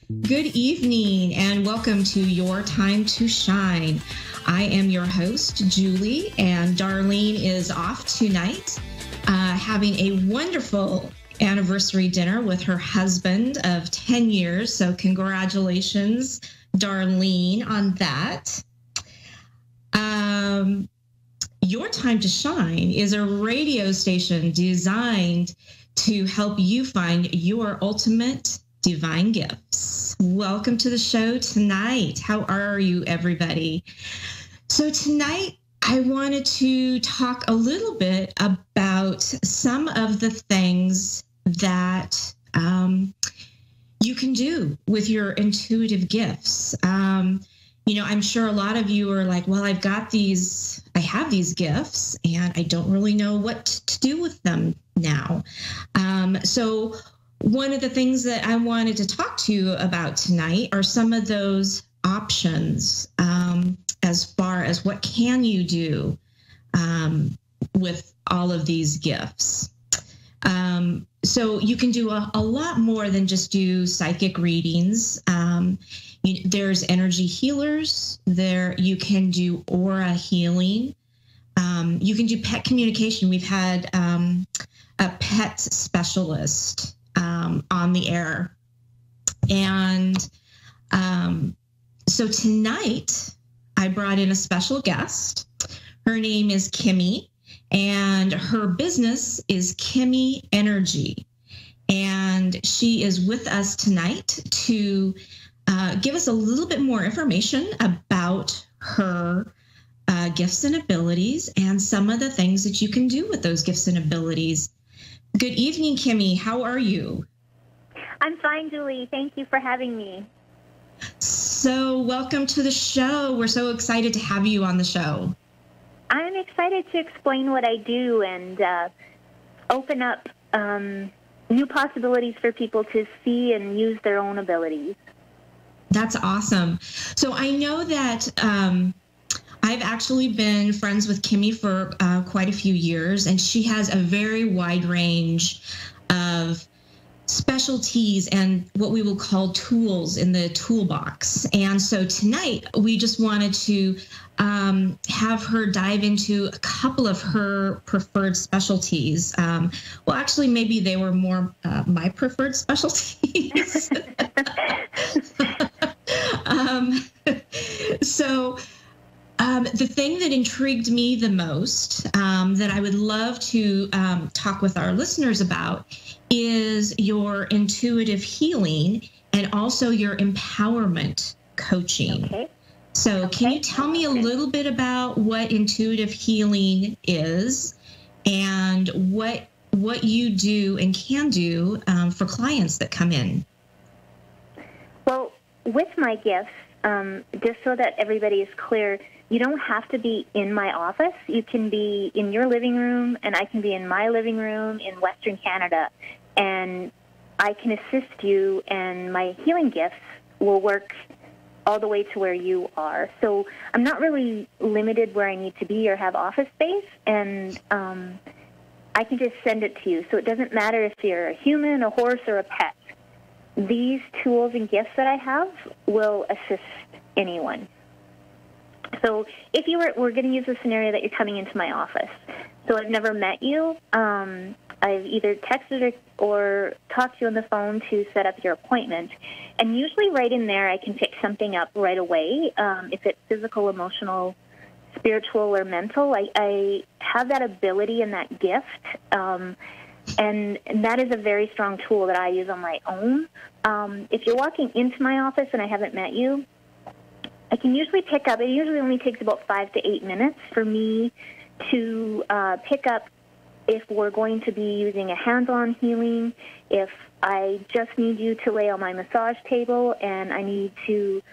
Good evening and welcome to Your Time to Shine. I am your host, Julie, and Darlene is off tonight having a wonderful anniversary dinner with her husband of 10 years. So congratulations, Darlene, on that. Your Time to Shine is a radio station designed to help you find your ultimate divine gifts. Welcome to the show tonight. How are you, everybody? So tonight, I wanted to talk a little bit about some of the things that you can do with your intuitive gifts. I'm sure a lot of you are like, well, I have these gifts and I don't really know what to do with them now. So one of the things that I wanted to talk to you about tonight are some of those options as far as what can you do with all of these gifts. So you can do a lot more than just do psychic readings. There's energy healers. You can do aura healing. You can do pet communication. We've had a pet specialist on the air. And so tonight I brought in a special guest. Her name is Kimmy, and her business is Kimmy Energy. And she is with us tonight to give us a little bit more information about her gifts and abilities and some of the things that you can do with those gifts and abilities. Good evening, Kimmy. How are you? I'm fine, Julie. Thank you for having me. So welcome to the show. We're so excited to have you on the show. I'm excited to explain what I do and open up new possibilities for people to see and use their own abilities. That's awesome. So I know that I've actually been friends with Kimmy for quite a few years, and she has a very wide range of specialties and what we will call tools in the toolbox. And so tonight we just wanted to have her dive into a couple of her preferred specialties. Well, actually, maybe they were more my preferred specialties. The thing that intrigued me the most, that I would love to talk with our listeners about, is your intuitive healing and also your empowerment coaching. Okay. So can you tell me a little bit about what intuitive healing is and what you do and can do for clients that come in? Well, with my gifts, just so that everybody is clear, you don't have to be in my office. You can be in your living room, and I can be in my living room in Western Canada, and I can assist you, and my healing gifts will work all the way to where you are. So I'm not really limited where I need to be or have office space, and I can just send it to you. So it doesn't matter if you're a human, a horse, or a pet. These tools and gifts that I have will assist anyone. So if we're going to use the scenario that you're coming into my office. So I've never met you. I've either texted or talked to you on the phone to set up your appointment. And usually right in there I can pick something up right away. If it's physical, emotional, spiritual, or mental, I have that ability and that gift. And that is a very strong tool that I use on my own. If you're walking into my office and I haven't met you, I can usually pick up. It usually only takes about 5 to 8 minutes for me to pick up if we're going to be using a hands-on healing, if I just need you to lay on my massage table and I need to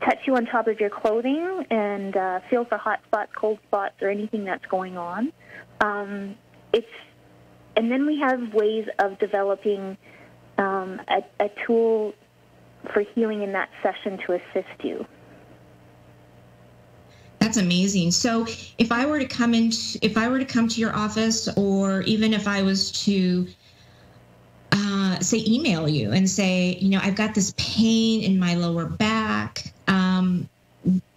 touch you on top of your clothing and feel for hot spots, cold spots, or anything that's going on. And then we have ways of developing a tool for healing in that session to assist you. That's amazing. So if I were to come to your office, or even if I was to say, email you and say, I've got this pain in my lower back.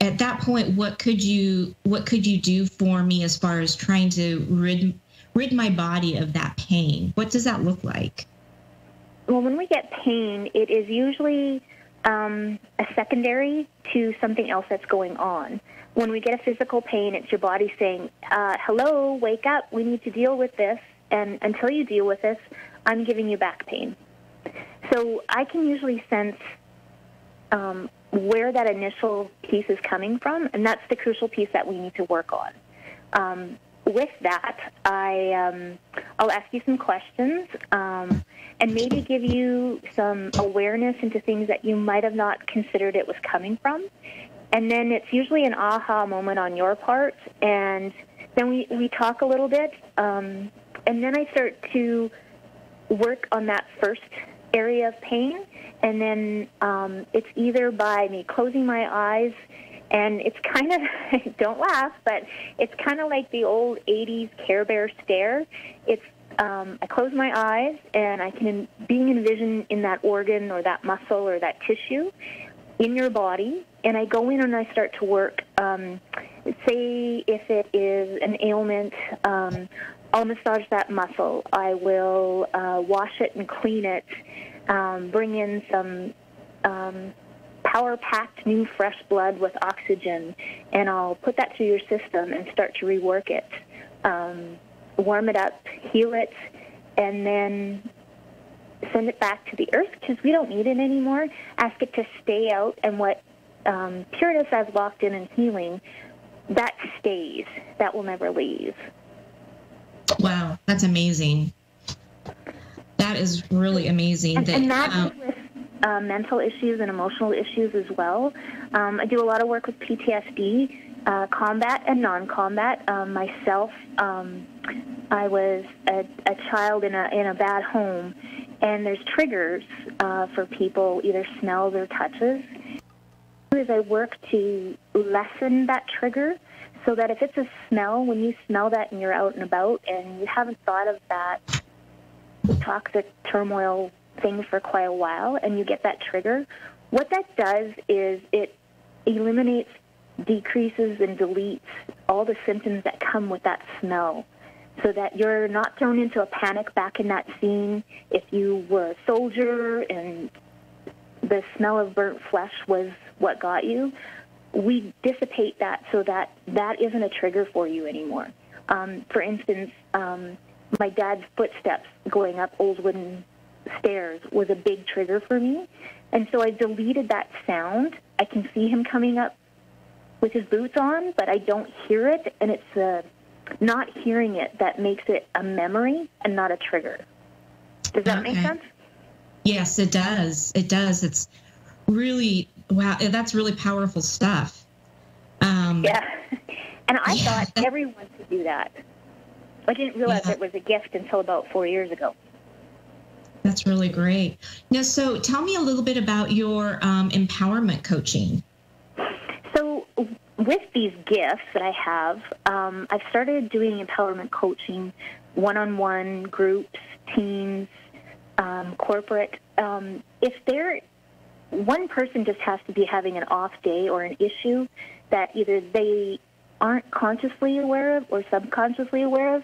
At that point, what could you do for me as far as trying to rid my body of that pain? What does that look like? Well, when we get pain, it is usually a secondary to something else that's going on. When we get a physical pain, it's your body saying, hello, wake up, we need to deal with this, and until you deal with this, I'm giving you back pain. So I can usually sense where that initial piece is coming from, and that's the crucial piece that we need to work on. With that, I'll ask you some questions and maybe give you some awareness into things that you might have not considered it was coming from. And then it's usually an aha moment on your part, and then we talk a little bit, and then I start to work on that first area of pain, and then it's either by me closing my eyes, and it's kind of, don't laugh, but it's kind of like the old 80s Care Bear stare. It's I close my eyes, and I can envision in that organ or that muscle or that tissue in your body, and I go in and I start to work. Say if it is an ailment, I'll massage that muscle. I will wash it and clean it, bring in some power-packed new fresh blood with oxygen, and I'll put that through your system and start to rework it, warm it up, heal it, and then send it back to the earth because we don't need it anymore. Ask it to stay out, and what pureness has locked in and healing, that stays. That will never leave. Wow, that's amazing. That is really amazing. And that with mental issues and emotional issues as well. I do a lot of work with PTSD, combat and non-combat. Myself, I was a child in a bad home, and there's triggers for people, either smells or touches. As I work to lessen that trigger, so that if it's a smell, when you smell that and you're out and about and you haven't thought of that toxic turmoil thing for quite a while and you get that trigger, what that does is it eliminates, decreases, and deletes all the symptoms that come with that smell, so that you're not thrown into a panic back in that scene. If you were a soldier and the smell of burnt flesh was what got you, we dissipate that so that that isn't a trigger for you anymore. For instance, my dad's footsteps going up old wooden stairs was a big trigger for me, and so I deleted that sound. I can see him coming up with his boots on, but I don't hear it, and it's not hearing it that makes it a memory and not a trigger. Does that make sense? Yes, it does. It does. It's really, wow, that's really powerful stuff. Yeah. And I thought everyone could do that. I didn't realize it was a gift until about 4 years ago. That's really great. Now, so tell me a little bit about your empowerment coaching. So with these gifts that I have, I've started doing empowerment coaching, one-on-one, groups, teams, corporate. If one person just has to be having an off day or an issue that either they aren't consciously aware of or subconsciously aware of,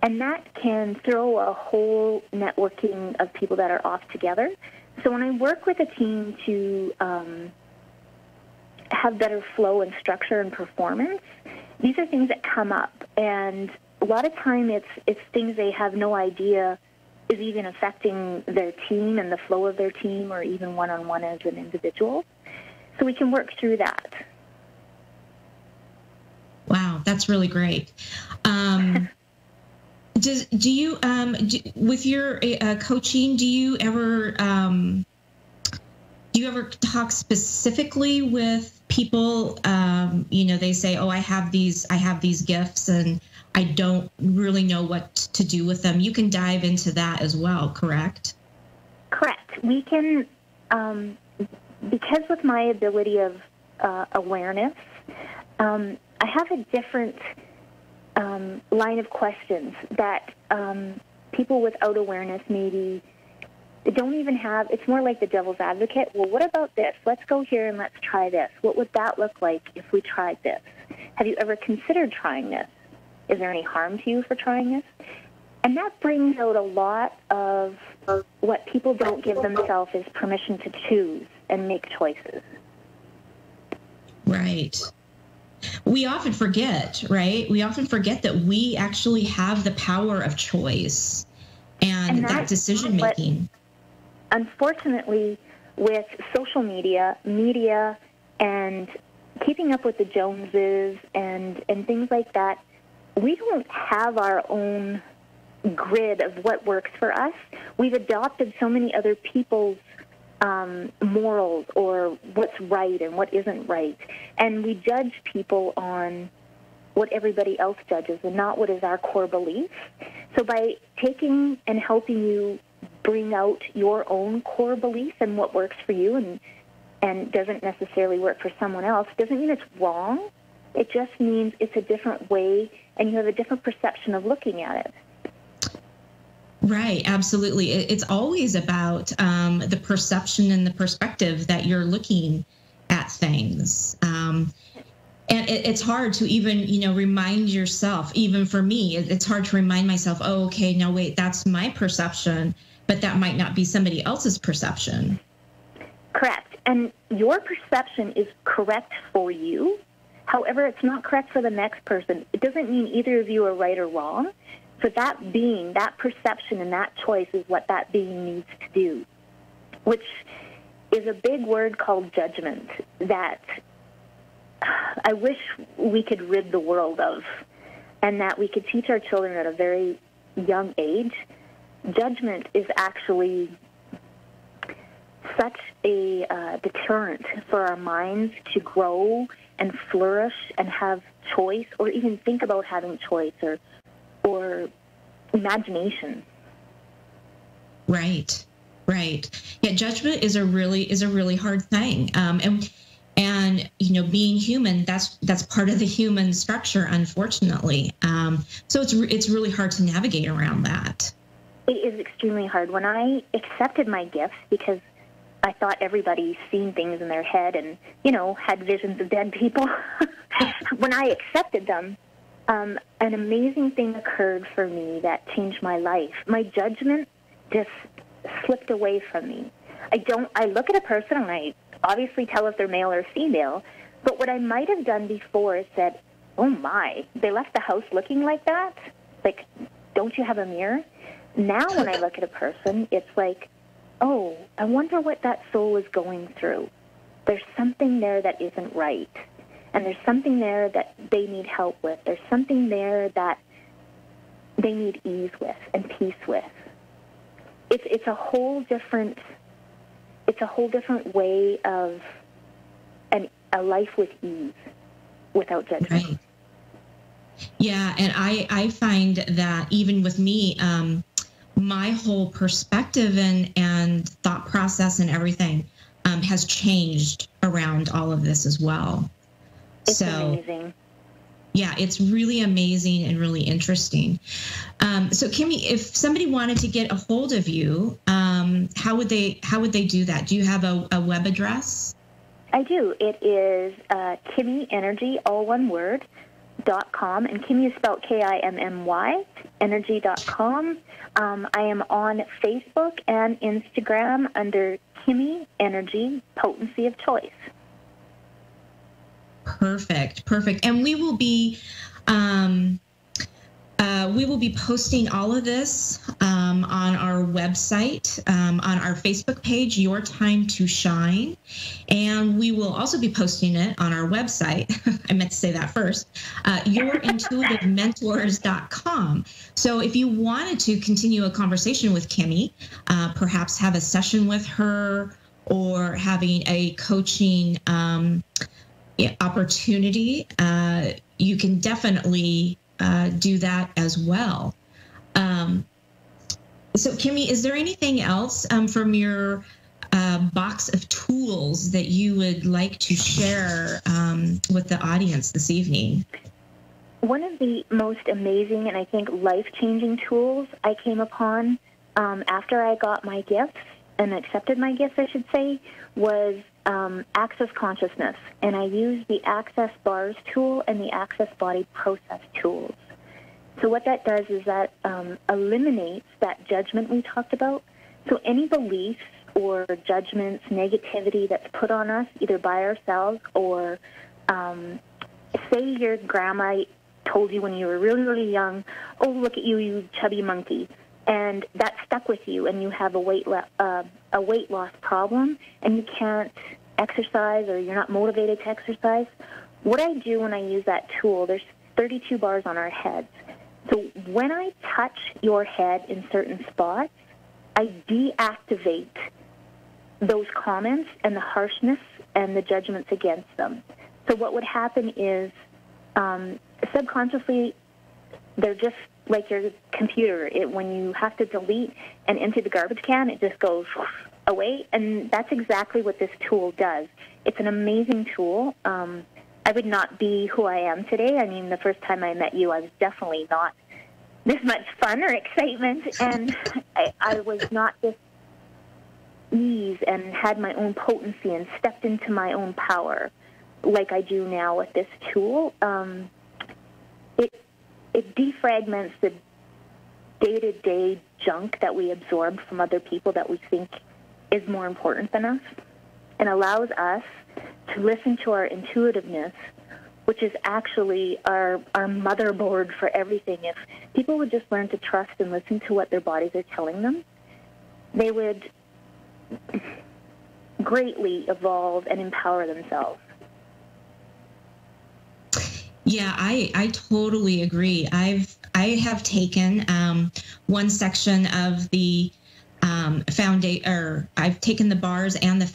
and that can throw a whole networking of people that are off together. So when I work with a team to have better flow and structure and performance, these are things that come up, and a lot of time it's things they have no idea is even affecting their team and the flow of their team, or even one-on-one as an individual. So we can work through that. Wow, that's really great. Do you with your coaching, do you ever talk specifically with people? They say, "Oh, I have these gifts, and I don't really know what to do with them." You can dive into that as well, correct? Correct. We can, because with my ability of awareness, I have a different line of questions that people without awareness maybe don't even have, it's more like the devil's advocate. Well, what about this? Let's go here and let's try this. What would that look like if we tried this? Have you ever considered trying this? Is there any harm to you for trying this? And that brings out a lot of what people don't give themselves is permission to choose and make choices. Right. We often forget, right? We often forget that we actually have the power of choice and that decision making. Unfortunately, with social media, and keeping up with the Joneses and things like that, we don't have our own grid of what works for us. We've adopted so many other people's morals or what's right and what isn't right. And we judge people on what everybody else judges and not what is our core belief. So by taking and helping you bring out your own core belief and what works for you and doesn't necessarily work for someone else doesn't mean it's wrong. It just means it's a different way and you have a different perception of looking at it. Right, absolutely. It's always about the perception and the perspective that you're looking at things. And it's hard to even, remind yourself, even for me, it's hard to remind myself, oh, okay, no, wait, that's my perception, but that might not be somebody else's perception. Correct. And your perception is correct for you. However, it's not correct for the next person. It doesn't mean either of you are right or wrong. For that being, that perception and that choice is what that being needs to do, which is a big word called judgment that I wish we could rid the world of, and that we could teach our children at a very young age. Judgment is actually such a deterrent for our minds to grow and flourish and have choice, or even think about having choice or imagination. Right. Yeah, judgment is a really hard thing. And being human, that's part of the human structure, unfortunately. So it's really hard to navigate around that. It is extremely hard. When I accepted my gifts, because I thought everybody's seen things in their head and, had visions of dead people. When I accepted them, an amazing thing occurred for me that changed my life. My judgment just slipped away from me. I look at a person and I obviously tell if they're male or female, but what I might have done before is said, oh my, they left the house looking like that? Like, don't you have a mirror? Now when I look at a person, it's like, oh, I wonder what that soul is going through. There's something there that isn't right. And there's something there that they need help with. There's something there that they need ease with and peace with. It's a whole different way of a life with ease, without judgment. Right. Yeah, and I find that even with me, my whole perspective and thought process and everything has changed around all of this as well. It's amazing. Yeah, it's really amazing and really interesting. So, Kimmy, if somebody wanted to get a hold of you, how would they do that? Do you have a web address? I do. It is Kimmy Energy, all one word, .com, and Kimmy is spelled Kimmy, energy.com. I am on Facebook and Instagram under Kimmy Energy, Potency of Choice. Perfect. And we will be posting all of this on our website, on our Facebook page, Your Time to Shine, and we will also be posting it on our website. I meant to say that first, yourintuitivementors.com. So if you wanted to continue a conversation with Kimmy, perhaps have a session with her or having a coaching opportunity, you can definitely do that as well. So, Kimmy, is there anything else from your box of tools that you would like to share with the audience this evening? One of the most amazing and I think life-changing tools I came upon after I got my gifts and accepted my gifts, I should say, was Access Consciousness. And I used the Access Bars tool and the Access Body Process tools. So what that does is that eliminates that judgment we talked about. So any beliefs or judgments, negativity that's put on us, either by ourselves or say your grandma told you when you were really, really young, oh, look at you, you chubby monkey. And that stuck with you, and you have a weight loss problem, and you can't exercise or you're not motivated to exercise. What I do when I use that tool, there's 32 bars on our heads. So when I touch your head in certain spots, I deactivate those comments and the harshness and the judgments against them. So what would happen is subconsciously, they're just like your computer. When you have to delete and empty the garbage can, it just goes away. And that's exactly what this tool does. It's an amazing tool. I would not be who I am today. I mean, the first time I met you, I was definitely not this much fun or excitement. And I was not this ease and had my own potency and stepped into my own power like I do now with this tool. It defragments the day-to-day junk that we absorb from other people that we think is more important than us, and allows us to listen to our intuitiveness, which is actually our motherboard for everything. If people would just learn to trust and listen to what their bodies are telling them, they would greatly evolve and empower themselves. Yeah, I totally agree. I have taken one section of the foundation, or I've taken the bars and the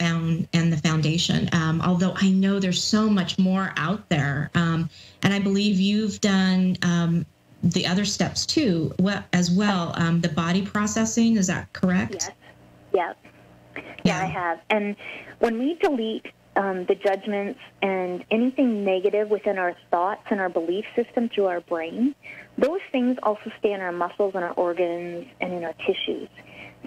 foundation. Although I know there's so much more out there, and I believe you've done the other steps too, as well. The body processing, is that correct? Yes. Yeah, I have. And when we delete the judgments and anything negative within our thoughts and our belief system through our brain, those things also stay in our muscles and our organs and in our tissues.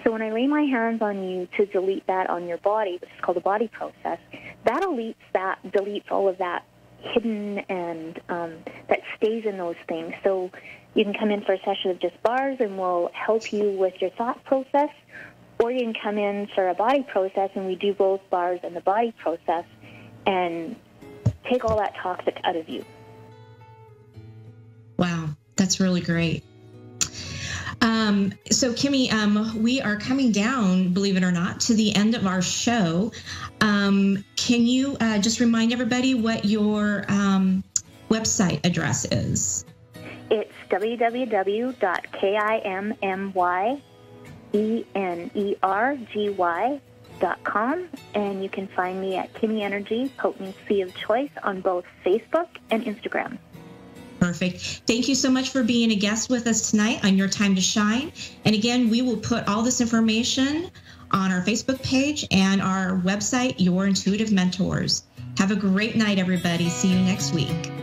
So when I lay my hands on you to delete that on your body, which is called the body process, that deletes all of that hidden and that stays in those things. So you can come in for a session of just bars and we'll help you with your thought process, or you can come in for a body process and we do both bars and the body process and take all that toxic out of you. Wow, that's really great. So Kimmy, we are coming down, believe it or not, to the end of our show. Can you just remind everybody what your website address is? It's www.kimmenergy.com, and you can find me at Kimmy Energy, Potency of Choice, on both Facebook and Instagram. Perfect. Thank you so much for being a guest with us tonight on Your Time to Shine. And again, we will put all this information on our Facebook page and our website, Your Intuitive Mentors. Have a great night, everybody. See you next week.